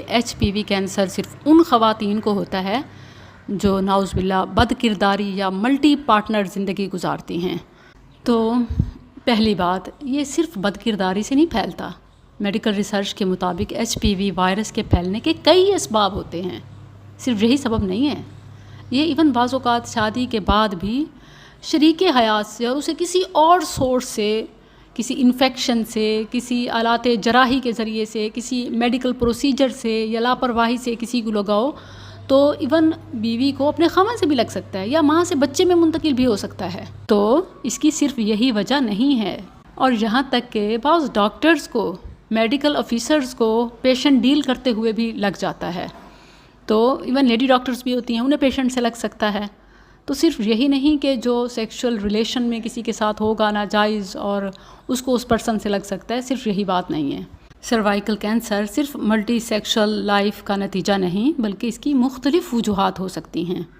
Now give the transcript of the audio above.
H P وی cancer صرف ان خواتین کو ہوتا ہے جو نعوذ باللہ بد کرداری یا ملٹی پارٹنر زندگی گزارتی ہیں۔ تو پہلی بات، یہ صرف بد کرداری سے نہیں پھیلتا۔ میڈیکل ریسرچ کے مطابق ایچ پی وی وائرس کے پھیلنے کے کئی اسباب ہوتے ہیں، صرف یہی سبب نہیں ہے۔ یہ ایون بعض اوقات شادی کے بعد بھی شریک حیات سے اور اسے کسی اور سورس سے، کسی انفیکشن سے، کسی آلات جراحی کے ذریعے سے، کسی میڈیکل پروسیجر سے یا لاپرواہی سے کسی کو لگاؤ تو ایون بیوی کو اپنے خاوند سے بھی لگ سکتا ہے یا ماں سے بچے میں منتقل بھی ہو سکتا ہے۔ تو اس کی صرف یہی وجہ نہیں ہے، اور یہاں تک کہ بعض ڈاکٹرز کو، میڈیکل آفیسرز کو پیشنٹ ڈیل کرتے ہوئے بھی لگ جاتا ہے۔ تو ایون لیڈی ڈاکٹرز بھی ہوتی ہیں، انہیں پیشنٹ سے لگ سکتا ہے۔ تو صرف یہی نہیں کہ جو سیکشل ریلیشن میں کسی کے ساتھ ہوگا ناجائز اور اس کو اس پرسن سے لگ سکتا ہے، صرف یہی بات نہیں ہے۔ سروائیکل کینسر صرف ملٹی سیکشل لائف کا نتیجہ نہیں، بلکہ اس کی مختلف وجوہات ہو سکتی ہیں۔